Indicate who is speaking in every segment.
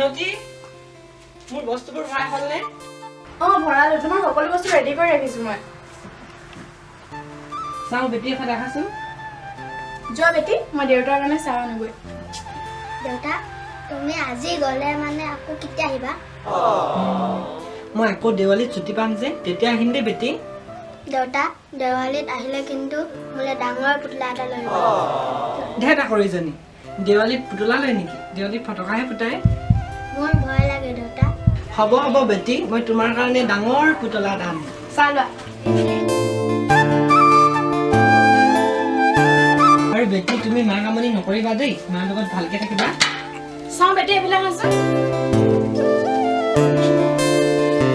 Speaker 1: মিনতি মোৰ বস্তুবোৰ ভৰাই হ'লনে?
Speaker 2: ভৰালো। তোমাৰ সকলো বস্তু ৰেডি কৰি ৰাখিছোঁ মই।
Speaker 1: চাওঁ বেটি এখন দেখাচোন।
Speaker 2: যোৱা বেটি, মই দেউতাৰ কাৰণে চাহ আনোগৈ।
Speaker 3: দেউতা তুমি আজি গ'লে মানে আকৌ কেতিয়া আহিবা?
Speaker 1: মই আকৌ দেৱালীত ছুটি পাম যে তেতিয়া আহিম দেই বেটি।
Speaker 3: দেউতা দেৱালীত আহিলে কিন্তু মোলে ডাঙৰ পুতলা এটা লৈ আহিবা।
Speaker 1: ধেৰ তাকৰিজনী দেৱালীত পুতলা লয় নেকি? দেৱালীত ফটকাহে ফুটাই।
Speaker 3: মোৰ ভয় লাগে দেউতা।
Speaker 1: হ'ব হ'ব বেটি, মই তোমাৰ কাৰণে ডাঙৰ পুতলা এটা আনিম।
Speaker 2: চাহ লোৱা।
Speaker 1: আৰু বেটি তুমি মাক আমনি নকৰিবা দেই, মাৰ লগত ভালকে থাকিবা।
Speaker 2: চাওঁ বেটি এইবিলাক আছে।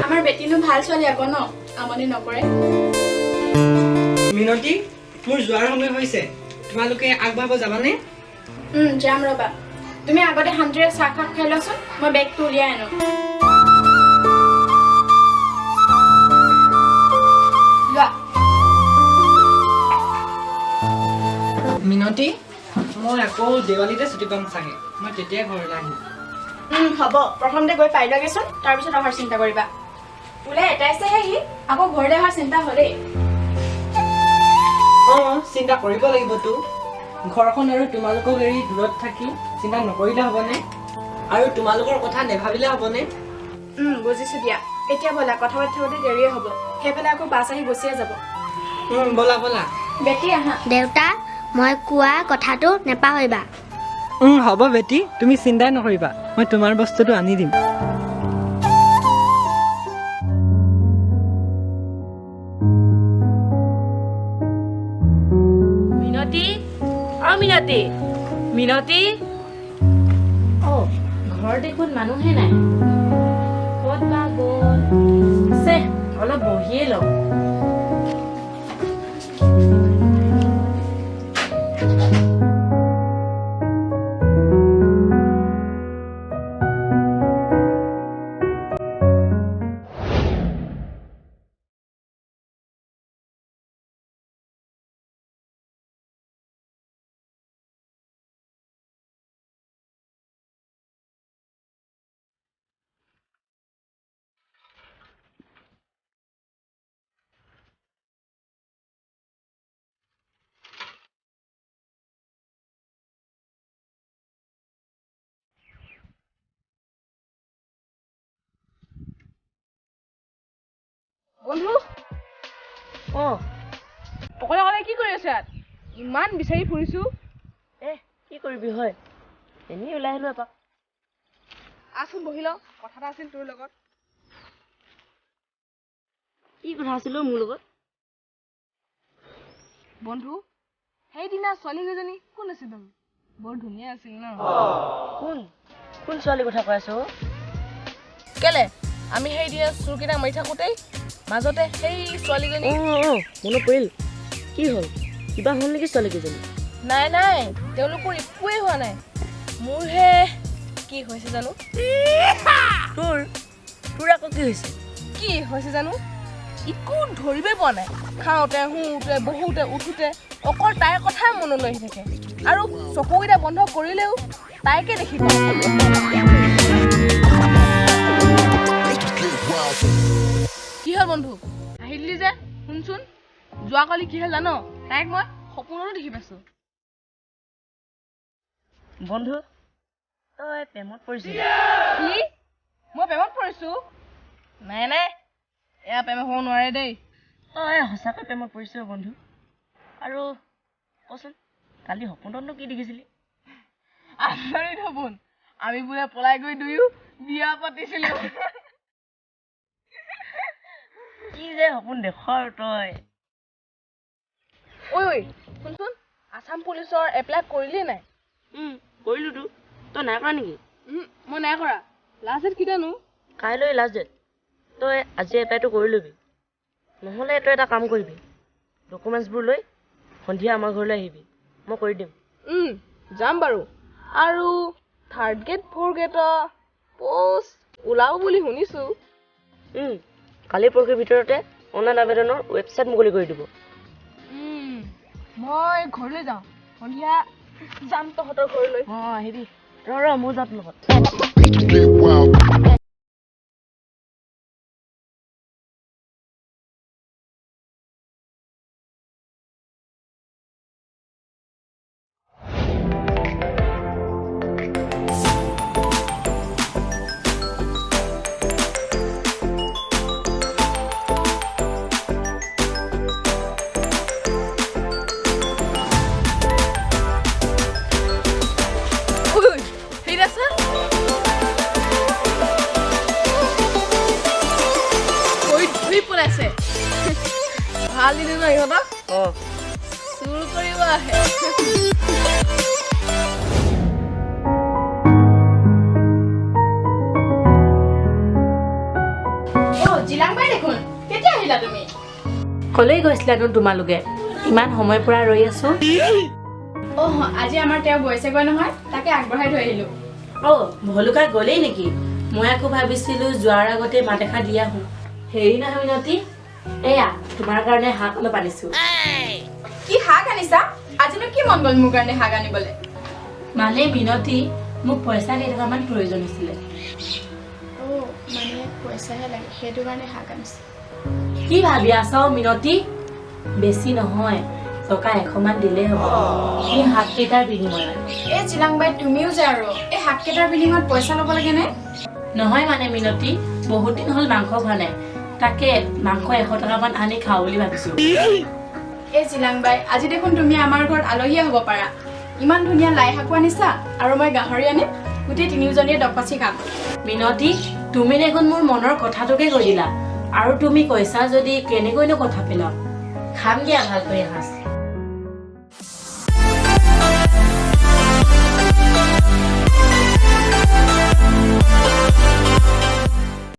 Speaker 2: আমাৰ বেটিনো ভাল ছোৱালী আকৌ ন, আমনি নকৰে।
Speaker 1: মিনতি মোৰ যোৱাৰ সময় হৈছে, তোমালোকে আগবাঢ়িব যাবানে?
Speaker 2: যাম ৰ'বা। তুমি আগতে শান্তিৰে চাহকাপ খাই লোৱাচোন, মই বেগটো উলিয়াই আনো। লোৱা।
Speaker 1: মিনতি মই আকৌ দেৱালীতে ছুটি পাম চাগে, মই তেতিয়াই ঘৰলৈ আহিম।
Speaker 2: হ'ব, প্ৰথমতে গৈ পাই লোৱাগেচোন, তাৰপিছত অহাৰ চিন্তা কৰিবা। বোলে এটাইছেহে সি, আকৌ ঘৰলৈ অহাৰ চিন্তা হ'লেই।
Speaker 1: চিন্তা কৰিব লাগিবতো। ঘৰখন আৰু তোমালোকক এৰি দূৰত থাকি চিন্তা নকৰিলে হ'বনে? আৰু তোমালোকৰ কথা নেভাবিলে হ'বনে?
Speaker 2: বুজিছোঁ দিয়া। এতিয়া ব'লা, কথা পাতি থাকোঁতে দেৰিয়ে হ'ব। সেইফালে আকৌ বাছ আহি গুচিয়ে যাব।
Speaker 1: ব'লা ব'লা।
Speaker 2: বেটি আহা।
Speaker 3: দেউতা মই কোৱা কথাটো নেপাহৰিবা।
Speaker 1: হ'ব বেটি, তুমি চিন্তাই নকৰিবা, মই তোমাৰ বস্তুটো আনি দিম।
Speaker 4: মিনতি, মিনতি, মিনতি। ঘৰত দেখোন মানুহে নাই, ক'ত বা গ'ল? অলপ বহিয়ে লওঁ।
Speaker 5: বন্ধু অকলে অকলে কি কৰি আছে? ইমান বিচাৰি ফুৰিছো।
Speaker 4: কি কৰিবি হয়, এনেই ওলাই আহিলো এপাক।
Speaker 5: আছোন বহি লওঁ, কথা এটা আছিল তোৰ লগত।
Speaker 4: কি কথা আছিল মোৰ লগত?
Speaker 5: বন্ধু সেইদিনা ছোৱালী কেইজনী কোন আছিল? বৰ ধুনীয়া আছিল ন?
Speaker 4: কোন ছোৱালীৰ কথা কৈ আছ?
Speaker 5: কেলে আমি সেইদিনা চোৰকেইটা মাৰি থাকোঁতেই মাজতে সেই ছোৱালীজনী।
Speaker 4: মনত পৰিল। কি হ'ল? কিবা হ'ল নেকি ছোৱালীকেইজনী?
Speaker 5: নাই তেওঁলোকৰ একোৱেই হোৱা নাই, মোৰহে কি হৈছে জানো।
Speaker 4: তোৰ আকৌ কি হৈছে?
Speaker 5: কি হৈছে জানো একো ধৰিবই পোৱা নাই। খাওঁতে শুওঁতে বহুতে উঠোতে অকল তাইৰ কথাই মনলৈ আহি থাকে, আৰু চকুকেইটা বন্ধ কৰিলেও তাইকে দেখি পাওঁ। কি হ'ল বন্ধু আহিলি যে? শুনচোন, যোৱাকালি কি হ'ল জানো, তাইক মই সপোনতো দেখি পাইছো।
Speaker 4: বন্ধু তই প্ৰেমত পৰিছিলি?
Speaker 5: কি? মই প্ৰেমত পৰিছো? নাই এয়া প্ৰেম হ'ব নোৱাৰে দেই।
Speaker 4: তই সঁচাকৈ প্ৰেমত পৰিছ বন্ধু? আৰু কচোন, কালি সপোনতনো কি দেখিছিলি?
Speaker 5: আচৰিত সপোন, আমি বোলে পলাই গৈ দুয়ো বিয়া পাতিছিলো।
Speaker 4: কি যে সপোন দেখ তই।
Speaker 5: ঐ শুনচোন, আছাম পুলিচৰ এপ্লাই কৰিলি নাই?
Speaker 4: কৰিলোতো। তই নাই কৰা নেকি?
Speaker 5: মই নাই কৰা। লাষ্ট ডেট কেতিয়ানো?
Speaker 4: কাইলৈ লাষ্ট ডেট। তই আজি এপ্লাইটো কৰি ল'বি, নহ'লে তই এটা কাম কৰিবি, ডকুমেণ্টছবোৰ লৈ সন্ধিয়া আমাৰ ঘৰলৈ আহিবি, মই কৰি দিম।
Speaker 5: যাম বাৰু। আৰু থাৰ্ড গ্ৰেড ফ'ৰ্থ গ্ৰেডৰ পোষ্ট ওলাব বুলি শুনিছো।
Speaker 4: কালি পৰহিৰ ভিতৰতে অনলাইন আবেদনৰ ৱেবছাইট মুকলি কৰি দিব।
Speaker 5: মই ঘৰলৈ যাওঁ, সন্ধিয়া যাম তহঁতৰ ঘৰলৈ।
Speaker 4: আহিবি। ৰ মোৰ যাত লগত
Speaker 5: ভাল দিনে ন ইহঁতক
Speaker 4: অঁ
Speaker 5: চুৰ কৰিব আহে
Speaker 2: জিলাংবাই দেখোন কেতিয়া আহিলা তুমি
Speaker 1: কলৈ গৈছিলানো তোমালোকে ইমান সময় পৰা ৰৈ আছো
Speaker 2: আজি আমাৰ তেওঁ গৈছেগৈ নহয় তাকে আগবঢ়াই থৈ আহিলো
Speaker 1: ভলুকা গলেই নেকি মই আকৌ ভাবিছিলো যোৱাৰ আগতে মাত এষাৰ দি আহো হেৰি নহয় মিনতি এয়া তোমাৰ কাৰণে শাক অলপ আনিছো
Speaker 2: কি শাক আনিছা আজিনো কি মন গ'ল মোৰ কাৰণে শাক আনিবলৈ
Speaker 1: মানে মিনতি মোক পইচা কেইটকামান প্ৰয়োজন হৈছিলে
Speaker 2: মানে পইচাহে লাগে সেইটো কাৰণে শাক আনিছে
Speaker 1: কি ভাবি আছা মিনতি বেছি নহয় টকা 100 মান দিলেই হ'ব এই শাক কেইটাৰ বিনিময়ত
Speaker 2: এই জিলাংবাই তুমিও যে আৰু এই শাক কেইটাৰ বিনিময়ত পইচা ল'ব লাগে নে
Speaker 1: নহয় মানে মিনতি বহুত দিন হ'ল মাংস খোৱা নাই তাকে মাংস 100 টকামান আনি খাওঁ বুলি ভাবিছো
Speaker 2: এই জিলাংবাই আজি দেখোন তুমি আমাৰ ঘৰত আলহীয়ে হ'ব পাৰা ইমান ধুনীয়া লাই শাকো আনিছা আৰু মই গাহৰি আনিম গোটেই তিনিওজনীয়ে দকপাচি খাম
Speaker 1: মিনতি তুমি দেখোন মোৰ মনৰ কথাটোকে কৈ দিলা আৰু তুমি কৈছা যদি কেনেকৈনো কথা পেলাও খাম দিয়া ভালকৈ এসাঁজ